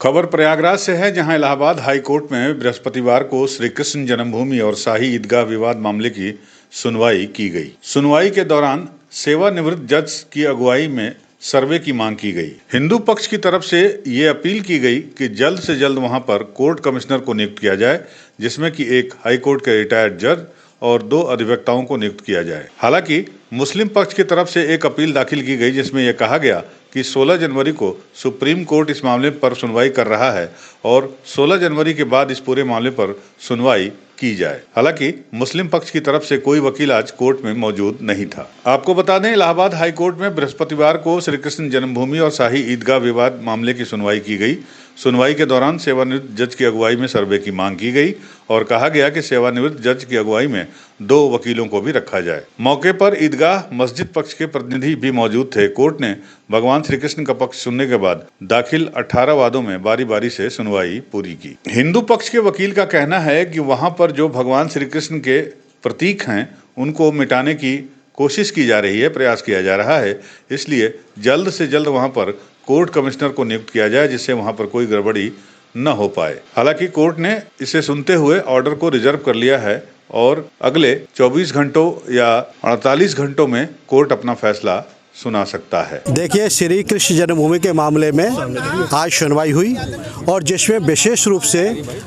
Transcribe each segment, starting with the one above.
खबर प्रयागराज से है, जहां इलाहाबाद हाई कोर्ट में बृहस्पतिवार को श्री कृष्ण जन्मभूमि और शाही ईदगाह विवाद मामले की सुनवाई की गई। सुनवाई के दौरान सेवानिवृत्त जज की अगुवाई में सर्वे की मांग की गई। हिंदू पक्ष की तरफ से ये अपील की गई कि जल्द से जल्द वहां पर कोर्ट कमिश्नर को नियुक्त किया जाए, जिसमें कि एक हाई कोर्ट के रिटायर्ड जज और 2 अधिवक्ताओं को नियुक्त किया जाए। हालांकि मुस्लिम पक्ष की तरफ से एक अपील दाखिल की गई, जिसमें यह कहा गया कि 16 जनवरी को सुप्रीम कोर्ट इस मामले पर सुनवाई कर रहा है और 16 जनवरी के बाद इस पूरे मामले पर सुनवाई की जाए। हालांकि मुस्लिम पक्ष की तरफ से कोई वकील आज कोर्ट में मौजूद नहीं था। आपको बता दें, इलाहाबाद हाई कोर्ट में बृहस्पतिवार को श्री कृष्ण जन्मभूमि और शाही ईदगाह विवाद मामले की सुनवाई की गई। सुनवाई के दौरान सेवानिवृत्त जज की अगुवाई में सर्वे की मांग की गई और कहा गया कि सेवानिवृत्त जज की अगुवाई में 2 वकीलों को भी रखा जाए। मौके पर ईदगाह मस्जिद पक्ष के प्रतिनिधि भी मौजूद थे। कोर्ट ने भगवान श्री कृष्ण का पक्ष सुनने के बाद दाखिल 18 वादों में बारी बारी से सुनवाई पूरी की। हिंदू पक्ष के वकील का कहना है कि वहां पर जो भगवान श्री कृष्ण के प्रतीक हैं, उनको मिटाने की कोशिश की जा रही है, प्रयास किया जा रहा है। इसलिए जल्द से जल्द वहां पर कोर्ट कमिश्नर को नियुक्त किया जाए, जिससे वहां पर कोई गड़बड़ी न हो पाए। हालांकि कोर्ट ने इसे सुनते हुए ऑर्डर को रिजर्व कर लिया है और अगले 24 घंटों या 48 घंटों में कोर्ट अपना फैसला सुना सकता है। देखिए, श्री कृष्ण जन्मभूमि के मामले में आज सुनवाई हुई और जिसमें विशेष रूप से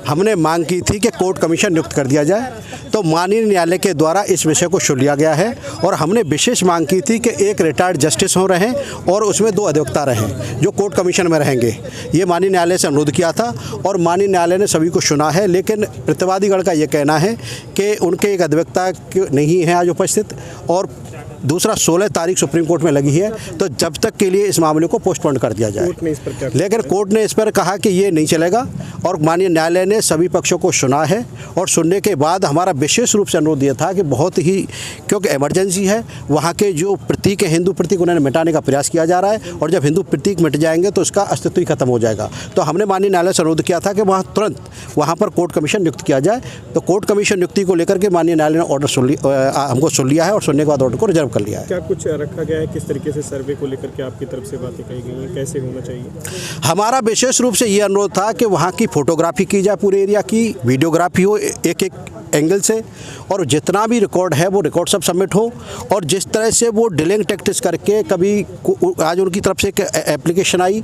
हमने मांग की थी कि कोर्ट कमीशन नियुक्त कर दिया जाए, तो माननीय न्यायालय के द्वारा इस विषय को सुन लिया गया है और हमने विशेष मांग की थी कि एक रिटायर्ड जस्टिस हो रहें और उसमें 2 अधिवक्ता रहें जो कोर्ट कमीशन में रहेंगे। ये माननीय न्यायालय से अनुरोध किया था और माननीय न्यायालय ने सभी को सुना है, लेकिन प्रतिवादीगण का ये कहना है कि उनके एक अधिवक्ता नहीं है आज उपस्थित और दूसरा 16 तारीख सुप्रीम कोर्ट में लगी है, तो जब तक के लिए इस मामले को पोस्टपोन कर दिया जाए। लेकिन कोर्ट ने इस पर कहा कि ये नहीं चलेगा और माननीय न्यायालय ने सभी पक्षों को सुना है और सुनने के बाद हमारा विशेष रूप से अनुरोध ये था कि बहुत ही, क्योंकि इमरजेंसी है, वहाँ के जो प्रतीक है, हिंदू प्रतीक, उन्हें मिटाने का प्रयास किया जा रहा है और जब हिंदू प्रतीक मिट जाएंगे तो उसका अस्तित्व ही खत्म हो जाएगा। तो हमने माननीय न्यायालय से अनुरोध किया था कि वहाँ तुरंत वहाँ पर कोर्ट कमीशन नियुक्त किया जाए। तो कोर्ट कमीशन नियुक्ति को लेकर के माननीय न्यायालय ने ऑर्डर हमको सुन लिया है और सुनने के बाद ऑर्डर को रिजर्व कर लिया है। क्या कुछ रखा गया है, किस तरीके से सर्वे को लेकर के आपकी तरफ से बातें कही गई हैं, कैसे होना चाहिए? हमारा विशेष रूप से ये अनुरोध था कि वहाँ की फोटोग्राफी की जाए, पूरे एरिया की वीडियोग्राफी हो एक एंगल से, और जितना भी रिकॉर्ड है वो रिकॉर्ड सब सबमिट हो। और जिस तरह से वो डिलेइंग टैक्टिक्स करके कभी आज उनकी तरफ से एक एप्लीकेशन आई,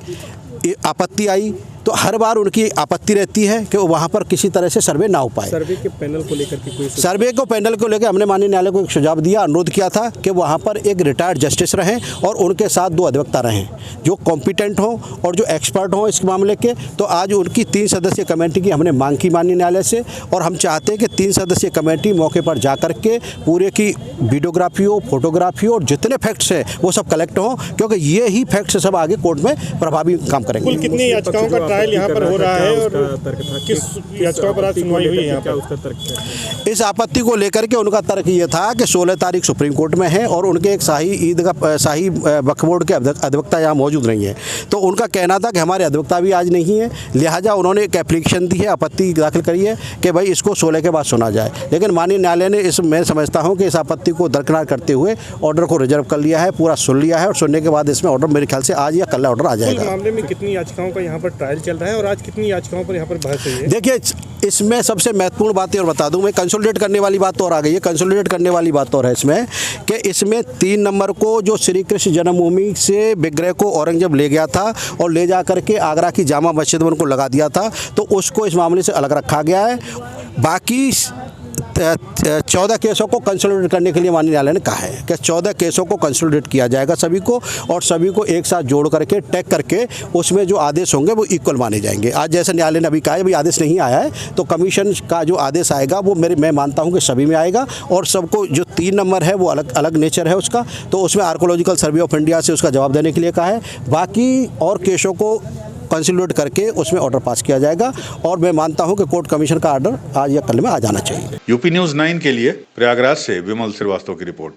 आपत्ति आई, तो हर बार उनकी आपत्ति रहती है कि वहाँ पर किसी तरह से सर्वे ना हो पाए। सर्वे के पैनल को लेकर के कोई पैनल को लेकर हमने माननीय न्यायालय को एक सुझाव दिया, अनुरोध किया था कि वहाँ पर एक रिटायर्ड जस्टिस रहें और उनके साथ 2 अधिवक्ता रहें जो कॉम्पिटेंट हों और जो एक्सपर्ट हों इस मामले के। तो आज उनकी 3 सदस्यीय कमेटी की हमने मांग की माननीय न्यायालय से और हम चाहते हैं कि 3 सदस्यीय कमेटी मौके पर जा करके पूरे की वीडियोग्राफी हो, फोटोग्राफी हो और जितने फैक्ट्स हैं वो सब कलेक्ट हों, क्योंकि ये ही फैक्ट्स सब आगे कोर्ट में प्रभावी काम करेंगे। कितनी याचिकाओं का ट्रायल यहाँ पर हो रहा है और किस याचिकाओं पर आज सुनवाई हुई है यहाँ पर, उसका तर्क है? इस आपत्ति को लेकर के उनका तर्क ये था कि 16 तारीख सुप्रीम कोर्ट में है और उनके एक शाही वक्फ बोर्ड के अधिवक्ता यहाँ मौजूद नहीं है। तो उनका कहना था कि हमारे अधिवक्ता भी आज नहीं है, लिहाजा उन्होंने एक एप्लीकेशन दी है, आपत्ति दाखिल करी है कि भाई इसको 16 के बाद सुना जाए। लेकिन माननीय न्यायालय ने मैं समझता हूँ कि इस आपत्ति को दरकिनार करते हुए ऑर्डर को रिजर्व कर लिया है, पूरा सुन लिया है और सुनने के बाद इसमें ऑर्डर मेरे ख्याल से आज या कल ऑर्डर आ जाएगा। मामले में कितनी याचिकाओं का यहाँ पर ट्रायल चल रहा है और आज कितनी याचिकाओं पर यहाँ पर बहस हुई है? देखिए, इसमें सबसे महत्वपूर्ण बात और बता दूं, मैं कंसोलिडेट करने वाली बात और आ गई है। कंसोलिडेट करने वाली बात और है इसमें कि इसमें 3 नंबर को जो श्री कृष्ण जन्मभूमि से विग्रह को औरंगजेब ले गया था और ले जा करके आगरा की जामा मस्जिद में उनको लगा दिया था, तो उसको इस मामले से अलग रखा गया है। बाकी 14 केसों को कंसोलिडेट करने के लिए माननीय न्यायालय ने कहा है कि 14 केसों को कंसोलिडेट किया जाएगा सभी को, और सभी को एक साथ जोड़ करके टैग करके उसमें जो आदेश होंगे वो इक्वल माने जाएंगे। आज जैसे न्यायालय ने अभी कहा है, अभी आदेश नहीं आया है, तो कमीशन का जो आदेश आएगा वो मैं मानता हूँ कि सभी में आएगा और सबको जो 3 नंबर है वो अलग अलग नेचर है उसका, तो उसमें आर्कोलॉजिकल सर्वे ऑफ इंडिया से उसका जवाब देने के लिए कहा है। बाकी और केसों को कंसोलिडेट करके उसमें ऑर्डर पास किया जाएगा और मैं मानता हूं कि कोर्ट कमीशन का ऑर्डर आज या कल में आ जाना चाहिए। यूपी न्यूज़ 9 के लिए प्रयागराज से विमल श्रीवास्तव की रिपोर्ट।